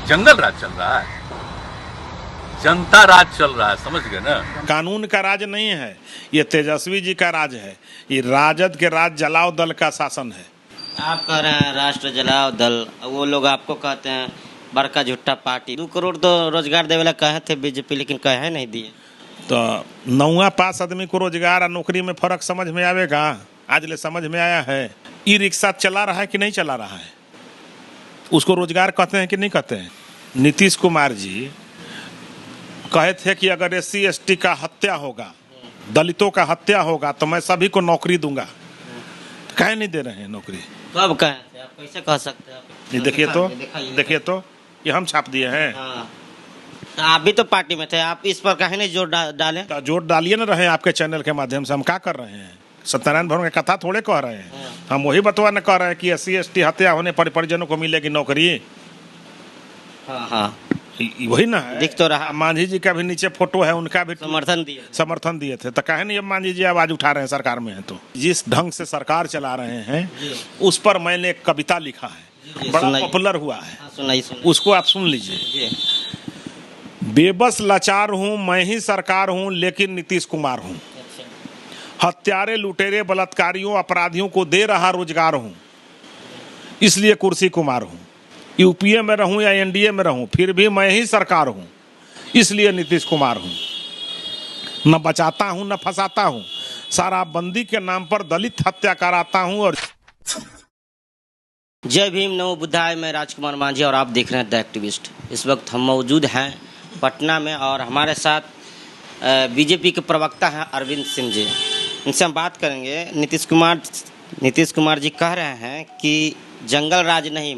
जंगल राज चल रहा है, जनता राज चल रहा है, समझ गए ना। कानून का राज नहीं है, ये तेजस्वी जी का राज है, ये राजद के राज जलाओ दल का शासन है। आप कह रहे हैं राष्ट्र जलाओ दल, वो लोग आपको कहते हैं बड़का झुट्टा पार्टी। 2 करोड़ तो रोजगार देवे ला कहे थे बीजेपी, लेकिन कहे नहीं दिए। तो नौवा पास आदमी को रोजगार और नौकरी में फर्क समझ में आवेगा? आज ले समझ में आया है? ई रिक्शा चला रहा है कि नहीं चला रहा है, उसको रोजगार कहते हैं कि नहीं कहते हैं? नीतीश कुमार जी कहे थे कि अगर SC ST का हत्या होगा, दलितों का हत्या होगा तो मैं सभी को नौकरी दूंगा। कहे नहीं दे रहे हैं नौकरी? कब कहे थे? आप कैसे कह सकते हैं? ये देखिए तो ये हम छाप दिए हैं। हाँ। तो आप भी तो पार्टी में थे, आप इस पर कहे नहीं जोर डालें? तो जोर डालिए ना रहे आपके चैनल के माध्यम से। हम क्या कर रहे हैं? सत्यनारायण भवन की कथा थोड़े कह रहे हैं, हम वही बतवा न कह रहे हैं कि SC ST हत्या होने पर परिजनों को मिलेगी नौकरी। हाँ, वही ना है, दिख तो रहा। मांझी जी का भी नीचे फोटो है, उनका भी समर्थन दिए थे। तो कहे नहीं अब मांझी जी आवाज उठा रहे हैं सरकार में है तो। जिस ढंग से सरकार चला रहे हैं उस पर मैंने एक कविता लिखा है, बड़ा पॉपुलर हुआ है। सुनाइए। उसको आप सुन लीजिए। बेबस लाचार हूँ, मैं ही सरकार हूँ, लेकिन नीतीश कुमार हूँ। हत्यारे लुटेरे बलात्कारियों अपराधियों को दे रहा रोजगार हूँ, इसलिए कुर्सी कुमार हूँ। UPA में रहूं या NDA में रहूं, फिर भी मैं ही सरकार हूं, इसलिए नीतीश कुमार हूं। न बचाता हूं न फंसाता हूं, शराबबंदी के नाम पर दलित हत्या कराता हूं। और जय भीम, नमो बुद्धाय। मैं राजकुमार मांझी और आप देख रहे हैं द एक्टिविस्ट। इस वक्त हम मौजूद हैं पटना में और हमारे साथ बीजेपी के प्रवक्ता हैं अरविंद सिंह जी। इनसे हम बात करेंगे। नीतीश कुमार जी कह रहे हैं कि जंगल राज नहीं,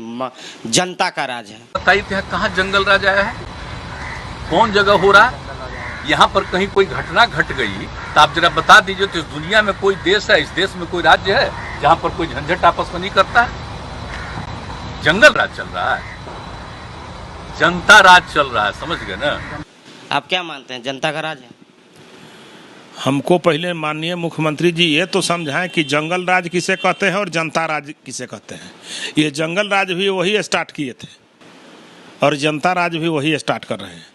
जनता का राज है। बताइए कहाँ जंगल राज आया है? कौन जगह हो रहा है? यहाँ पर कहीं कोई घटना घट गई तो आप जरा बता दीजिए। तो इस दुनिया में कोई देश है, इस देश में कोई राज्य है जहाँ पर कोई झंझट आपस में नहीं करता है? जंगल राज चल रहा है, जनता राज चल रहा है, समझ गए ना। आप क्या मानते हैं, जनता का राज है? हमको पहले माननीय मुख्यमंत्री जी ये तो समझाएं कि जंगल राज किसे कहते हैं और जनता राज किसे कहते हैं। ये जंगल राज भी वही स्टार्ट किए थे और जनता राज भी वही स्टार्ट कर रहे हैं।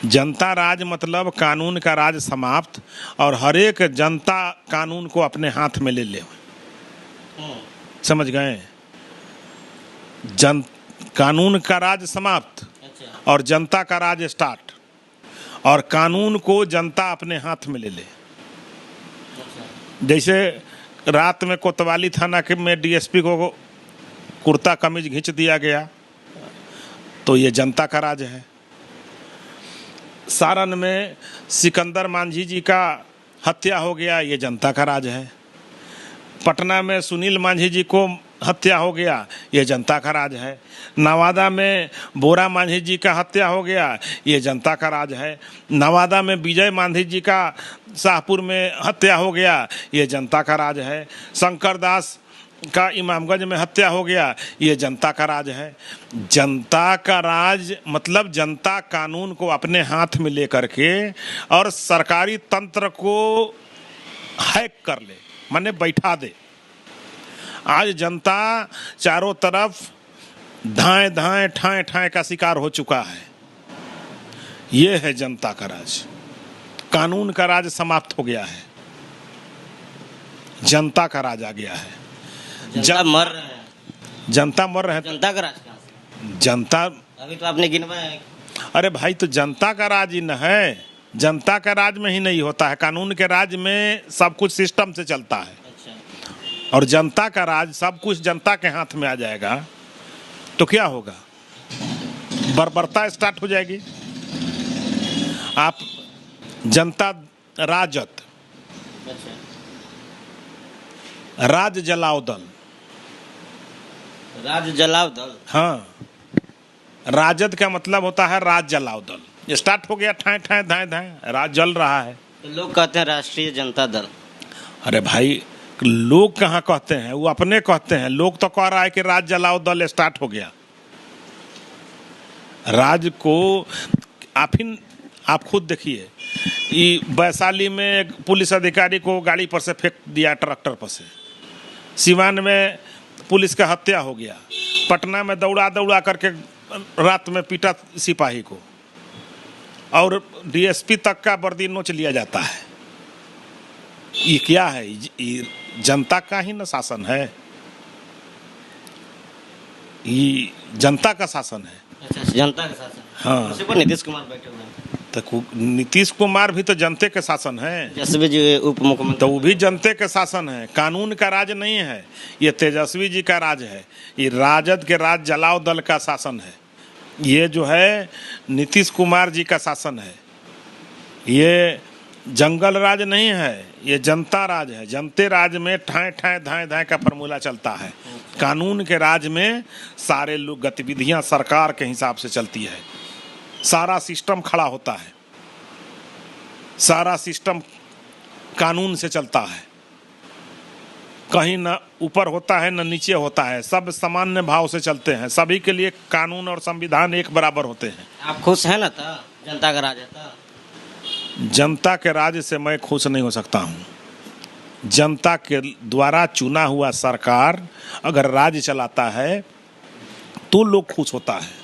जनता राज मतलब कानून का राज समाप्त और हर एक जनता कानून को अपने हाथ में ले ले। समझ गए? कानून का राज समाप्त और जनता का राज स्टार्ट, और कानून को जनता अपने हाथ में ले ले। जैसे रात में कोतवाली थाना के में DSP को कुर्ता कमीज खींच दिया गया तो ये जनता का राज है। सारण में सिकंदर मांझी जी का हत्या हो गया, ये जनता का राज है। पटना में सुनील मांझी जी को हत्या हो गया, ये जनता का राज है। नवादा में बोरा मांझी जी का हत्या हो गया, ये जनता का राज है। नवादा में विजय मांझी जी का शाहपुर में हत्या हो गया, ये जनता का राज है। शंकर दास का इमामगंज में हत्या हो गया, ये जनता का राज है। जनता का राज मतलब जनता कानून को अपने हाथ में लेकर के और सरकारी तंत्र को हैक कर ले, माने बैठा दे। आज जनता चारों तरफ धाएं धाएं ठाएं ठाएं का शिकार हो चुका है। ये है जनता का राज। कानून का राज समाप्त हो गया है, जनता का राज आ गया है। जनता मर रहे हैं। जनता मर रहे हैं। जनता का राज कहाँ से? जनता अभी तो आपने गिनवाया है। अरे भाई, तो जनता का राज ही न है। जनता का राज में ही नहीं होता है। कानून के राज में सब कुछ सिस्टम से चलता है। और जनता का राज, सब कुछ जनता के हाथ में आ जाएगा तो क्या होगा? बर्बरता स्टार्ट हो जाएगी। आप जनता राजद, राज जलाओ दल, राज जलाओ दल। हाँ, राजद का मतलब होता है राज जलाओ दल। ये स्टार्ट हो गया, ठाए ठाए धाए धाए, राज जल रहा है। तो लोग कहते हैं राष्ट्रीय जनता दल। अरे भाई, लोग कहाँ कहते हैं, वो अपने कहते हैं। लोग तो कह रहा है कि राज जलाओ दल स्टार्ट हो गया। राज को आप खुद देखिए। ये वैशाली में एक पुलिस अधिकारी को गाड़ी पर से फेंक दिया, ट्रैक्टर पर से। सिवान में पुलिस का हत्या हो गया। पटना में दौड़ा दौड़ा करके रात में पीटा सिपाही को, और डीएसपी तक का वर्दी नोच लिया जाता है। ये क्या है? ये जनता का ही न शासन है, ये जनता का शासन है। अच्छा, जनता का शासन। हाँ। उसी पर नीतीश कुमार बैठे हुए हैं। तो नीतीश कुमार भी तो जनते के शासन है, तेजस्वी जी उप मुख्यमंत्री। तो वो भी जनते के शासन है। कानून का राज नहीं है, ये तेजस्वी जी का राज है। ये राजद के राज जलाओ दल का शासन है। ये जो है नीतीश कुमार जी का शासन है। ये जंगल राज नहीं है, ये जनता राज है। जनते राज में ठाए ठाए धाए धाए का फॉर्मूला चलता है। कानून के राज में सारे लोग गतिविधियां सरकार के हिसाब से चलती है। सारा सिस्टम खड़ा होता है, सारा सिस्टम कानून से चलता है। कहीं न ऊपर होता है न नीचे होता है, सब सामान्य भाव से चलते हैं। सभी के लिए कानून और संविधान एक बराबर होते हैं। आप खुश हैं ना? था जनता का राज है था। जनता के राज से मैं खुश नहीं हो सकता हूँ। जनता के द्वारा चुना हुआ सरकार अगर राज्य चलाता है तो लोग खुश होता है।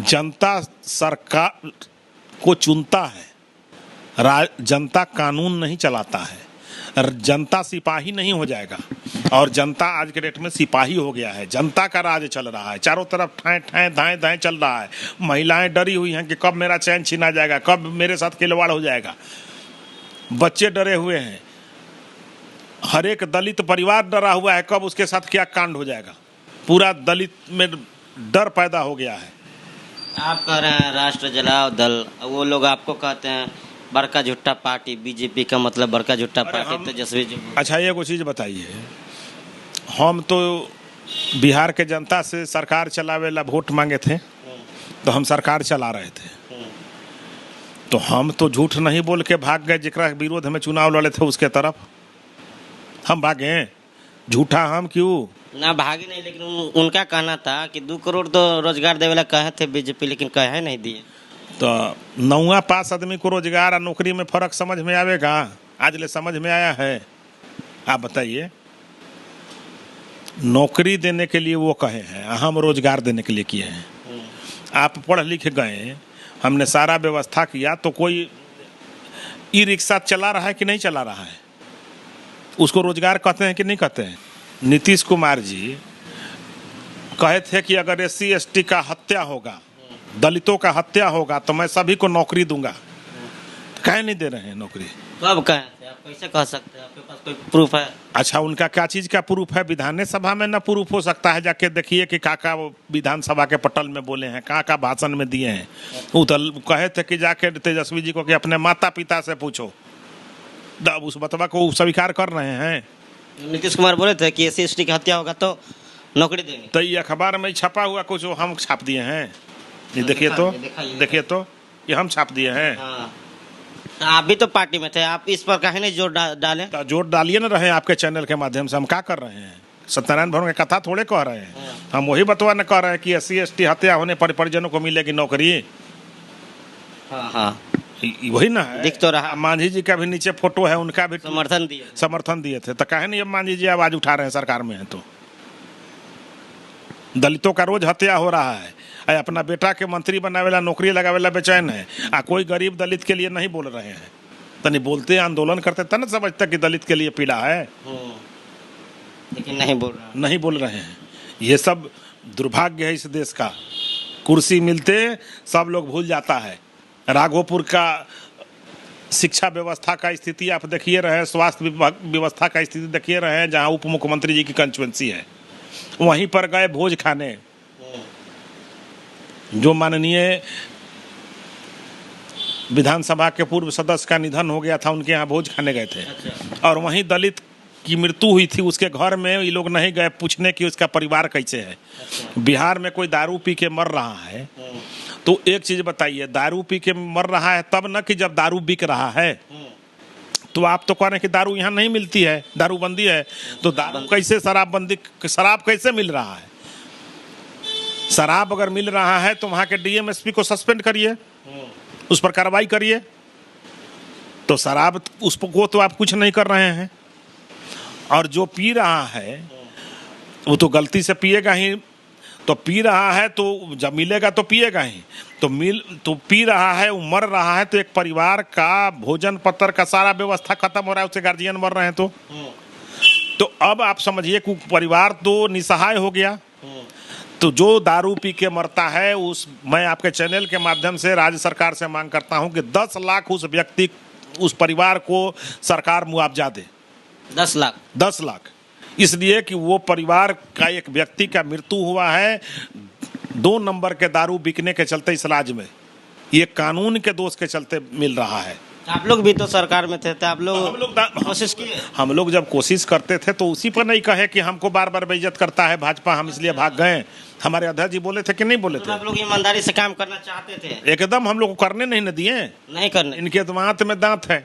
जनता सरकार को चुनता है, जनता कानून नहीं चलाता है। जनता सिपाही नहीं हो जाएगा, और जनता आज के डेट में सिपाही हो गया है। जनता का राज चल रहा है, चारों तरफ ठाए ठाए धाए धाए चल रहा है। महिलाएं डरी हुई हैं कि कब मेरा चैन छीना जाएगा, कब मेरे साथ खिलवाड़ हो जाएगा। बच्चे डरे हुए हैं, हर एक दलित परिवार डरा हुआ है कब उसके साथ क्या कांड हो जाएगा। पूरा दलित में डर पैदा हो गया है। आप कह रहे हैं राष्ट्र जलाओ दल, वो लोग आपको कहते हैं बड़का झुट्टा पार्टी। बीजेपी का मतलब बड़का झुट्टा पार्टी तेजस्वी जी। अच्छा, ये कोई चीज़ बताइए, हम तो बिहार के जनता से सरकार चलावे ला वोट मांगे थे, तो हम सरकार चला रहे थे। तो हम तो झूठ नहीं बोल के भाग गए जिकरा विरोध में चुनाव लड़े थे उसके तरफ। हम भागे झूठा हम क्यों? ना भागे नहीं, लेकिन उनका कहना था कि 2 करोड़ तो रोजगार देवे ला कहे थे बीजेपी, लेकिन कहे नहीं दिए। तो 9वां पास आदमी को रोजगार और नौकरी में फर्क समझ में आवेगा? आज ले समझ में आया है? आप बताइए। नौकरी देने के लिए वो कहे हैं, हम रोजगार देने के लिए किए हैं। आप पढ़ लिख गए, हमने सारा व्यवस्था किया, तो कोई ई रिक्शा चला रहा है कि नहीं चला रहा है? उसको रोजगार कहते हैं कि नहीं कहते हैं? नीतीश कुमार जी कहे थे कि अगर SC ST का हत्या होगा, दलितों का हत्या होगा, तो मैं सभी को नौकरी दूंगा। कहे नहीं दे रहे हैं नौकरी? कब कहे थे? आप कैसे कह सकते हैं? आपके पास कोई प्रूफ है? अच्छा, उनका क्या चीज का प्रूफ है? विधानसभा में ना प्रूफ हो सकता है? जाके देखिए कि काका वो विधानसभा के पटल में बोले हैं, काका भाषण में दिए हैं। वो तो कहे थे कि जाके तेजस्वी जी को कि अपने माता पिता से पूछो। अब उस बतवा को स्वीकार कर रहे हैं। नीतीश कुमार बोले थे कि SC ST की हत्या होगा तो नौकरी देंगे। तो ये अखबार में छपा हुआ कुछ हम छाप दिए हैं। ये देखिए तो, देखिए तो, ये हम छाप दिए हैं। हाँ। आप भी तो पार्टी में थे, आप इस पर काहे नहीं जोर डालें? तो जोर डालिए ना रहे आपके चैनल के माध्यम से। हम क्या कर रहे हैं? सत्यनारायण भवन की कथा थोड़े कह रहे हैं। हम वही बतवा न कह रहे हैं कि SC ST हत्या होने पर परिजनों को मिलेगी नौकरी। हाँ हाँ, वही ना है। दिख तो रहा। मांझी जी का भी नीचे फोटो है, उनका भी समर्थन दिए थे। तो काहे नहीं अब मांझी जी आवाज उठा रहे हैं सरकार में है तो? दलितों का रोज हत्या हो रहा है, अपना बेटा के मंत्री बनावेला नौकरी लगावेला बेचैन है, कोई गरीब दलित के लिए नहीं बोल रहे हैं। तनी बोलते आंदोलन करते तब न समझते कि दलित के लिए पीड़ा है, लेकिन नहीं बोल रहे हैं। ये सब दुर्भाग्य है इस देश का। कुर्सी मिलते सब लोग भूल जाता है। राघोपुर का शिक्षा व्यवस्था का स्थिति आप देखिए रहे, स्वास्थ्य व्यवस्था का स्थिति देखिए रहे, जहाँ उप मुख्यमंत्री जी की कंस्टिट्यूएंसी है। वहीं पर गए भोज खाने, जो माननीय विधानसभा के पूर्व सदस्य का निधन हो गया था, उनके यहाँ भोज खाने गए थे। और वहीं दलित की मृत्यु हुई थी, उसके घर में ये लोग नहीं गए पूछने कि उसका परिवार कैसे है। बिहार में कोई दारू पी के मर रहा है, तो एक चीज बताइए, दारू पी के मर रहा है तब न कि जब दारू बिक रहा है। तो आप तो कह रहे हैं कि दारू यहाँ नहीं मिलती है, दारूबंदी है, तो दारू कैसे, शराब कैसे मिल रहा है? शराब अगर मिल रहा है तो वहाँ के DMSP को सस्पेंड करिए, उस पर कार्रवाई करिए। तो शराब उसको तो आप कुछ नहीं कर रहे हैं। और जो पी रहा है वो तो गलती से पिएगा ही, तो पी रहा है तो जब मिलेगा तो पिएगा ही, तो पी रहा है, वो मर रहा है, तो एक परिवार का भोजन पत्र का सारा व्यवस्था खत्म हो रहा है, उससे गार्जियन मर रहे हैं। तो अब आप समझिए कि परिवार तो निसहाय हो गया। तो जो दारू पी के मरता है, मैं आपके चैनल के माध्यम से राज्य सरकार से मांग करता हूं कि 10 लाख उस व्यक्ति, उस परिवार को सरकार मुआवजा दे। 10 लाख 10 लाख, इसलिए कि वो परिवार का एक व्यक्ति का मृत्यु हुआ है 2 नंबर के दारू बिकने के चलते इस राज्य में। ये कानून के दोष के चलते मिल रहा है। आप लोग भी तो सरकार में थे, आप लोग कोशिश किए? हम लोग जब कोशिश करते थे तो उसी पर नहीं कहे कि हमको बार बार बेइज्जत करता है भाजपा, हम इसलिए भाग गए। हमारे अध्यक्ष जी बोले थे कि नहीं बोले थे? आप लोग ईमानदारी से काम करना चाहते थे? एकदम हम लोग को करने नहीं न दिए। नहीं करने, इनके दांत में दांत है।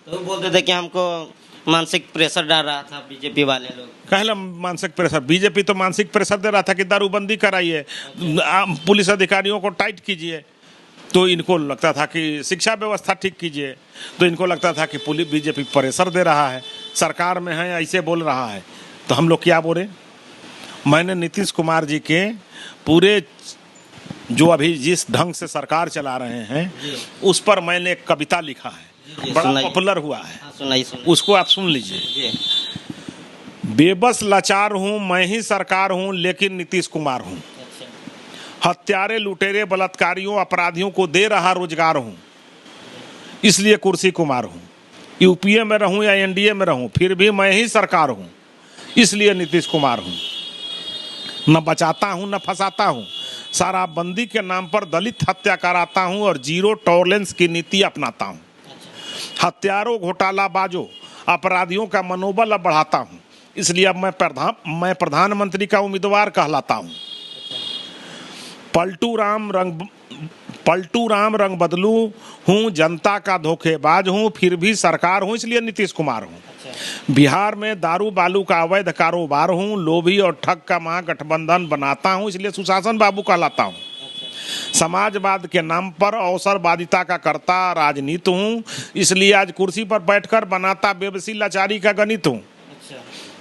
तो बोलते थे कि हमको मानसिक प्रेशर डाल रहा था बीजेपी वाले लोग। कहला मानसिक प्रेशर? बीजेपी तो मानसिक प्रेशर दे रहा था कि दारूबंदी कराइए, पुलिस अधिकारियों को टाइट कीजिए। तो इनको लगता था कि शिक्षा व्यवस्था ठीक कीजिए, तो इनको लगता था कि पुलिस बीजेपी प्रेशर दे रहा है, सरकार में है, ऐसे बोल रहा है। तो हम लोग क्या बोले? मैंने नीतीश कुमार जी के पूरे जो अभी जिस ढंग से सरकार चला रहे हैं उस पर मैंने एक कविता लिखा है, बड़ा पॉपुलर हुआ है। सुनाइए। उसको आप सुन लीजिए। बेबस लाचार हूँ, मैं ही सरकार हूँ, लेकिन नीतीश कुमार हूँ। हत्यारे, लुटेरे, बलात्कारियों, अपराधियों को दे रहा रोजगार हूँ, इसलिए कुर्सी कुमार हूँ। यूपीए में रहूँ या एनडीए में रहूँ, फिर भी मैं ही सरकार हूँ, इसलिए नीतीश कुमार हूँ। न बचाता हूँ न फंसाता हूँ, शराबबंदी के नाम पर दलित हत्या कराता हूँ और 0 टॉलरेंस की नीति अपनाता हूँ। हत्यारों, घोटालाबाजों, अपराधियों का मनोबल अब बढ़ाता हूँ, इसलिए अब मैं प्रधानमंत्री का उम्मीदवार कहलाता हूँ। पलटू राम रंग बदलू हूँ, जनता का धोखेबाज हूँ, फिर भी सरकार हूँ, इसलिए नीतीश कुमार हूँ। बिहार में दारू बालू का अवैध कारोबार हूँ, लोभी और ठग का महागठबंधन बनाता हूँ, इसलिए सुशासन बाबू कहलाता हूँ। समाजवाद के नाम पर अवसरवादिता का करता राजनीति हूँ, इसलिए आज कुर्सी पर बैठकर बनाता बेबसी लाचारी का गणित हूँ।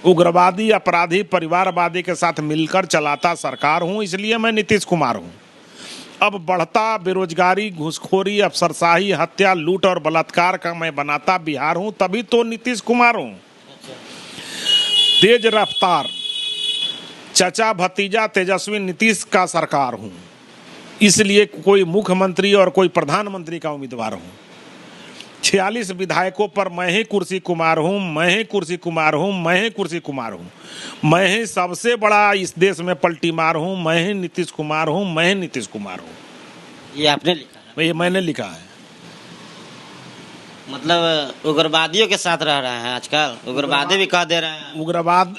उग्रवादी, अपराधी, परिवारवादी के साथ मिलकर चलाता सरकार हूँ, इसलिए मैं नीतीश कुमार हूँ। अब बढ़ता बेरोजगारी, घूसखोरी, अफसरशाही, हत्या, लूट और बलात्कार का मैं बनाता बिहार हूँ, तभी तो नीतीश कुमार हूँ। तेज रफ्तार चचा भतीजा तेजस्वी नीतीश का सरकार हूँ, इसलिए कोई मुख्यमंत्री और कोई प्रधानमंत्री का उम्मीदवार हूँ। 46 विधायकों पर मैं ही कुर्सी कुमार हूँ, मैं ही कुर्सी कुमार हूँ, मैं ही कुर्सी कुमार हूँ। मैं ही सबसे बड़ा इस देश में पलटी मार हूँ, मैं ही नीतीश कुमार हूँ, मैं ही नीतीश कुमार हूँ। ये आपने लिखा है? ये मैंने लिखा है। मतलब उग्रवादियों के साथ रह रहे हैं आजकल, उग्रवादी भी कह दे रहे हैं। उग्रवाद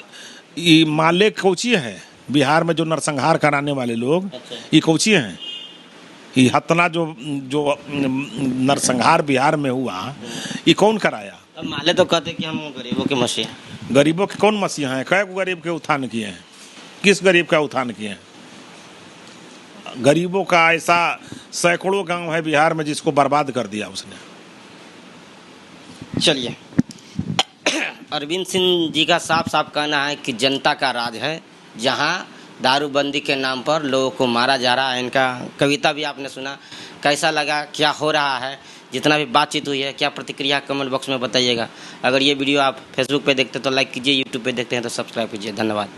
ये माले कौची है बिहार में जो नरसंहार कराने वाले लोग, ये कौची हैं? ये हतना जो नरसंहार बिहार में हुआ, ये कौन कराया? अब माले तो कहते कि हम गरीबों के मसीहा। गरीबों के कौन मसीहा हैं? कई गरीब के उत्थान किए हैं? किस गरीब का उत्थान किए हैं? गरीबों का ऐसा सैकड़ों गांव है बिहार में जिसको बर्बाद कर दिया उसने। चलिए, अरविंद सिंह जी का साफ साफ कहना है कि जनता का राज है, जहां दारूबंदी के नाम पर लोगों को मारा जा रहा है। इनका कविता भी आपने सुना, कैसा लगा, क्या हो रहा है, जितना भी बातचीत हुई है, क्या प्रतिक्रिया कमेंट बॉक्स में बताइएगा। अगर ये वीडियो आप फेसबुक पे देखते हैं तो लाइक कीजिए, यूट्यूब पे देखते हैं तो सब्सक्राइब कीजिए। धन्यवाद।